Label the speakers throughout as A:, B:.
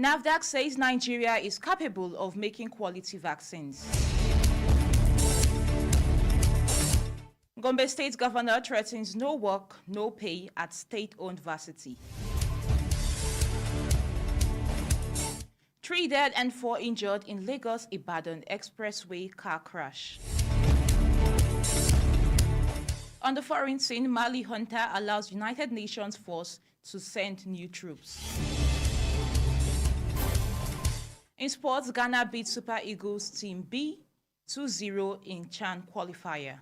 A: NAFDAC says Nigeria is capable of making quality vaccines. Gombe State Governor threatens no work, no pay at state-owned varsity. 3 dead and 4 injured in Lagos-Ibadan Expressway car crash. On the foreign scene, Mali junta allows United Nations force to send new troops. In sports, Ghana beat Super Eagles Team B 2-0 in CHAN qualifier.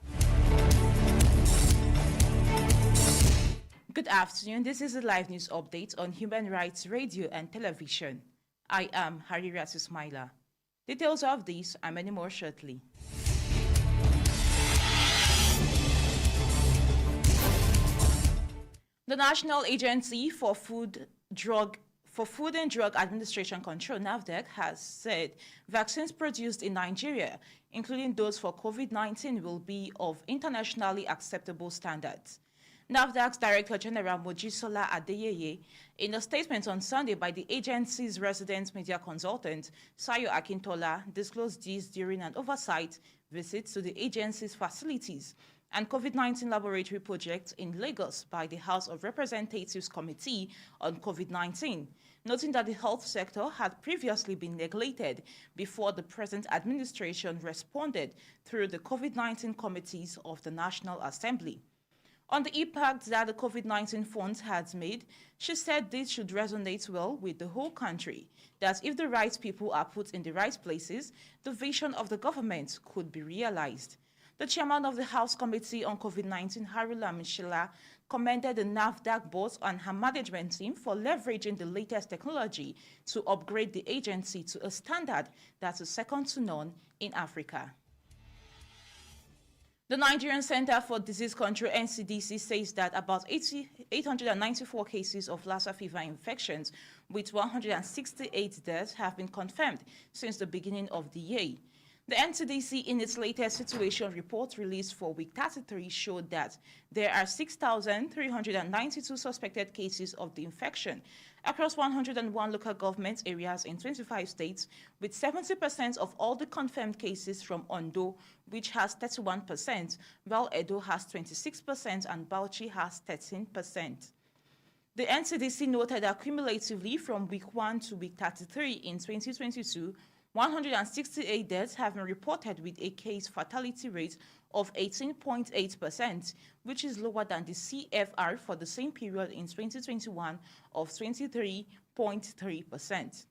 A: Good afternoon. This is a live news update on Human Rights Radio and Television. I am Harirat Ismaila. Details of these and many more shortly. The National Agency for Food and Drug Administration Control, NAFDAC, has said vaccines produced in Nigeria, including those for COVID-19, will be of internationally acceptable standards. NAFDAC's Director General Mojisola Adeyeye, in a statement on Sunday by the agency's resident media consultant, Sayo Akintola, disclosed this during an oversight visit to the agency's facilities and COVID-19 laboratory project in Lagos by the House of Representatives Committee on COVID-19, noting that the health sector had previously been neglected before the present administration responded through the COVID-19 committees of the National Assembly. On the impact that the COVID-19 funds had made, she said this should resonate well with the whole country, that if the right people are put in the right places, the vision of the government could be realized. The chairman of the House Committee on COVID-19, Harula Mishila, commended the NAFDAC board and her management team for leveraging the latest technology to upgrade the agency to a standard that is second to none in Africa. The Nigerian Center for Disease Control, NCDC, says that about 894 cases of Lassa fever infections with 168 deaths have been confirmed since the beginning of the year. The NCDC, in its latest situation report released for week 33, showed that there are 6,392 suspected cases of the infection across 101 local government areas in 25 states, with 70% of all the confirmed cases from Ondo, which has 31%, while Edo has 26% and Bauchi has 13%. The NCDC noted that cumulatively from week 1 to week 33 in 2022, 168 deaths have been reported with a case fatality rate of 18.8%, which is lower than the CFR for the same period in 2021 of 23.3%.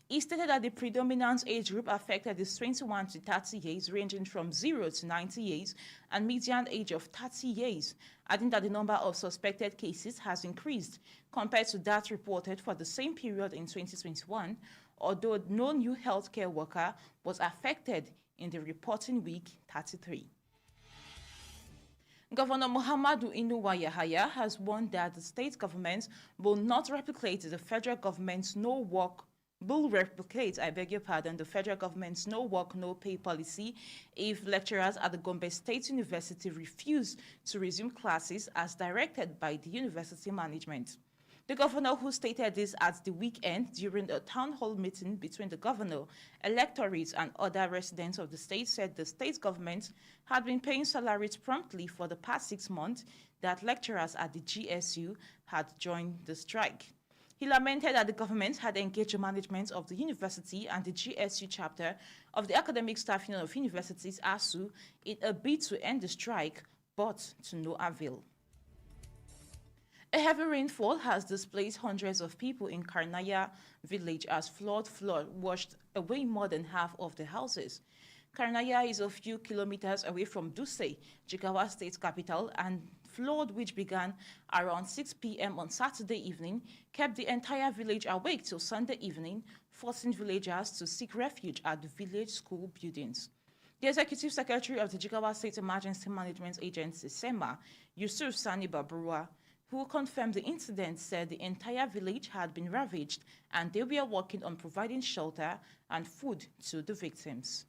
A: He stated that the predominant age group affected is 21 to 30 years, ranging from 0 to 90 years, and median age of 30 years, adding that the number of suspected cases has increased compared to that reported for the same period in 2021, although no new healthcare worker was affected in the reporting week 33. Governor Muhammadu Inuwa Yahaya has warned that the state government will not replicate the federal government's the federal government's no work, no pay policy if lecturers at the Gombe State University refuse to resume classes as directed by the university management. The governor, who stated this at the weekend during a town hall meeting between the governor, electorates, and other residents of the state, said the state government had been paying salaries promptly for the past 6 months that lecturers at the GSU had joined the strike. He lamented that the government had engaged the management of the university and the GSU chapter of the Academic Staff Union of Universities, ASU, in a bid to end the strike, but to no avail. A heavy rainfall has displaced hundreds of people in Karnaya village as flood washed away more than half of the houses. Karnaya is a few kilometers away from Duse, Jigawa State capital, and flood, which began around 6 p.m. on Saturday evening, kept the entire village awake till Sunday evening, forcing villagers to seek refuge at the village school buildings. The Executive Secretary of the Jigawa State Emergency Management Agency, SEMA, Yusuf Sani Baburua, who confirmed the incident, said the entire village had been ravaged and they were working on providing shelter and food to the victims.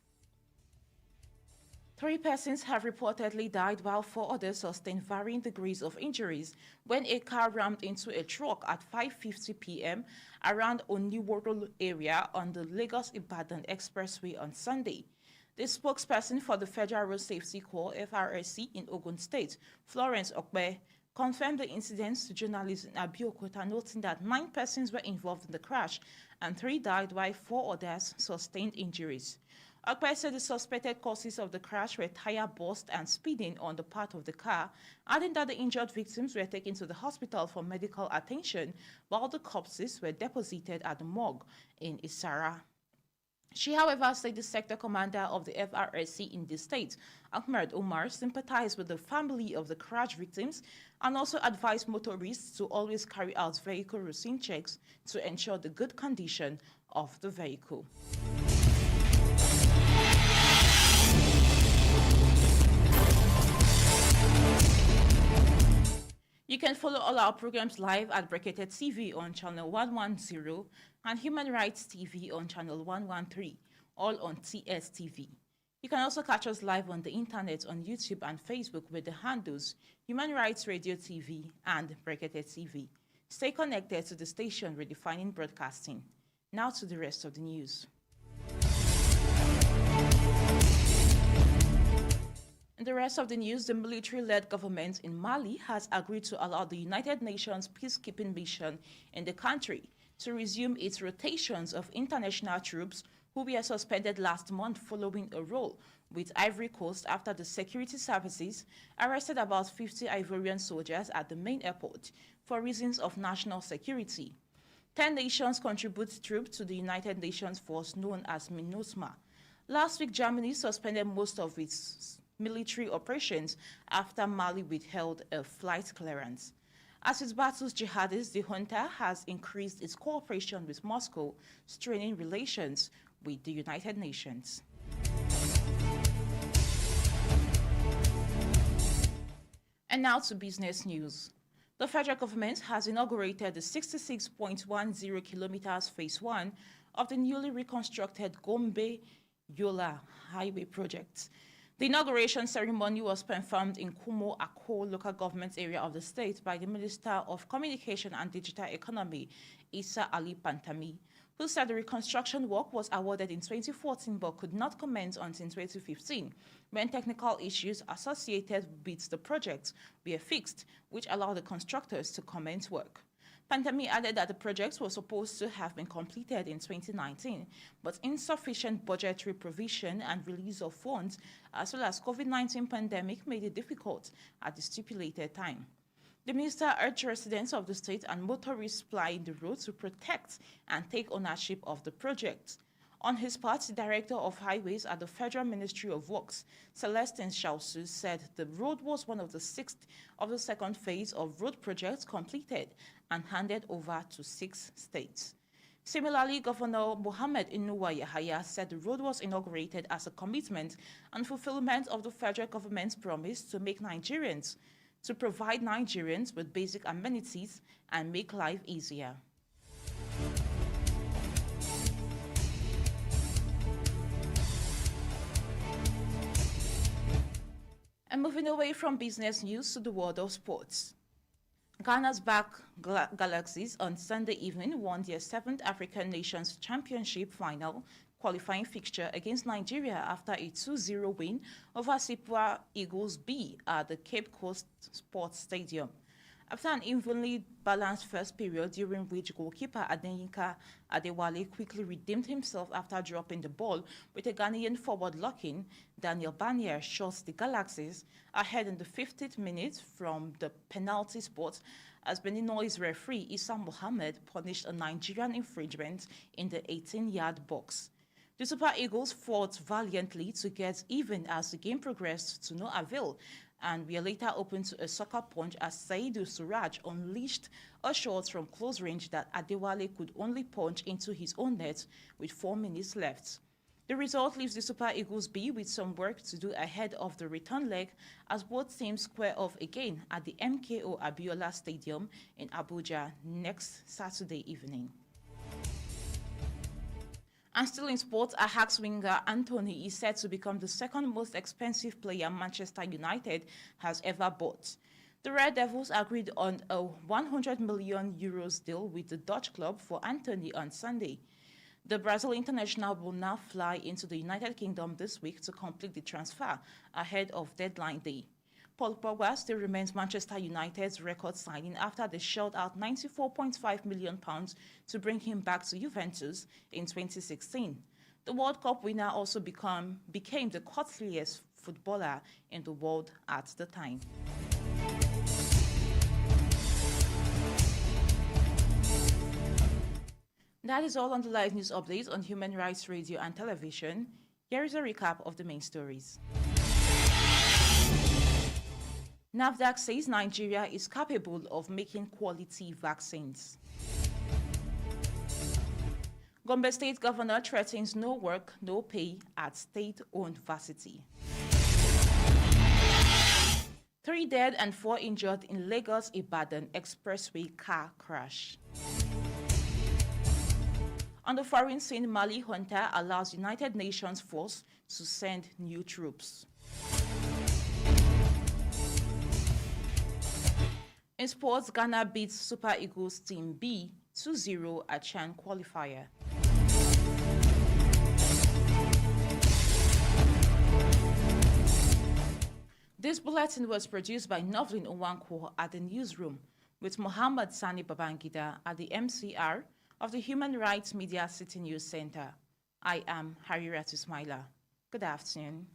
A: Three persons have reportedly died while four others sustained varying degrees of injuries when a car rammed into a truck at 5:50 p.m. around Oniworo area on the Lagos-Ibadan Expressway on Sunday. The spokesperson for the Federal Road Safety Corps (FRSC) in Ogun State, Florence Okpe, confirmed the incident to journalists in Abeokuta, noting that 9 persons were involved in the crash and 3 died while 4 others sustained injuries. Okpe said the suspected causes of the crash were tire burst and speeding on the part of the car, adding that the injured victims were taken to the hospital for medical attention while the corpses were deposited at the morgue in Isara. She, however, said the sector commander of the FRSC in the state, Ahmed Omar, sympathized with the family of the crash victims and also advised motorists to always carry out vehicle routine checks to ensure the good condition of the vehicle. You can follow all our programs live at Bracketed TV on channel 110 and Human Rights TV on channel 113, all on TSTV. You can also catch us live on the internet on YouTube and Facebook with the handles Human Rights Radio TV and Bracketed TV. Stay connected to the station redefining broadcasting. Now to the rest of the news. In the rest of the news, the military-led government in Mali has agreed to allow the United Nations peacekeeping mission in the country to resume its rotations of international troops who were suspended last month following a row with Ivory Coast after the security services arrested about 50 Ivorian soldiers at the main airport for reasons of national security. 10 nations contribute troops to the United Nations force known as MINUSMA. Last week, Germany suspended most of its military operations after Mali withheld a flight clearance. As it battles jihadists, the junta has increased its cooperation with Moscow, straining relations with the United Nations. And now to business news. The federal government has inaugurated the 66.10 kilometers phase 1 of the newly reconstructed Gombe-Yola highway project. The inauguration ceremony was performed in Kumo Akko local government area of the state by the Minister of Communication and Digital Economy, Issa Ali Pantami, who said the reconstruction work was awarded in 2014 but could not commence until 2015, when technical issues associated with the project were fixed, which allowed the constructors to commence work. Pantami added that the project was supposed to have been completed in 2019, but insufficient budgetary provision and release of funds, as well as COVID-19 pandemic, made it difficult at the stipulated time. The minister urged residents of the state and motorists plying the road to protect and take ownership of the project. On his part, the Director of Highways at the Federal Ministry of Works, Celestine Shausu, said the road was one of the sixth of the second phase of road projects completed and handed over to 6 states. Similarly, Governor Mohammed Inuwa Yahaya said the road was inaugurated as a commitment and fulfillment of the federal government's promise to provide Nigerians with basic amenities and make life easier. And moving away from business news to the world of sports. Ghana's Black Galaxies on Sunday evening won their 7th African Nations Championship final qualifying fixture against Nigeria after a 2-0 win over Super Eagles B at the Cape Coast Sports Stadium. After an evenly balanced first period during which goalkeeper Adenyinka Adewale quickly redeemed himself after dropping the ball with a Ghanaian forward locking, Daniel Banier shot the Galaxies ahead in the 50th minute from the penalty spot as Benino's referee Issa Mohammed punished a Nigerian infringement in the 18-yard box. The Super Eagles fought valiantly to get even as the game progressed to no avail, and were later open to a sucker punch as Saidu Suraj unleashed a shot from close range that Adewale could only punch into his own net with 4 minutes left. The result leaves the Super Eagles B with some work to do ahead of the return leg as both teams square off again at the MKO Abiola Stadium in Abuja next Saturday evening. And still in sports, Ajax winger Anthony is said to become the second most expensive player Manchester United has ever bought. The Red Devils agreed on a €100 million deal with the Dutch club for Anthony on Sunday. The Brazil international will now fly into the United Kingdom this week to complete the transfer ahead of deadline day. Paul Pogba still remains Manchester United's record signing after they shelled out £94.5 million to bring him back to Juventus in 2016. The World Cup winner also became the costliest footballer in the world at the time. That is all on the live news updates on Human Rights Radio and Television. Here is a recap of the main stories. NAFDAC says Nigeria is capable of making quality vaccines. Gombe State Governor threatens no work, no pay at state-owned varsity. 3 dead and 4 injured in Lagos-Ibadan expressway car crash. On the foreign scene, Mali junta allows United Nations force to send new troops. In sports, Ghana beats Super Eagles Team B 2-0 at Chan qualifier. This bulletin was produced by Novlin Owankwo at the newsroom with Mohammed Sani Babangida at the MCR of the Human Rights Media City News Center. I am Harriet Ismaila. Good afternoon.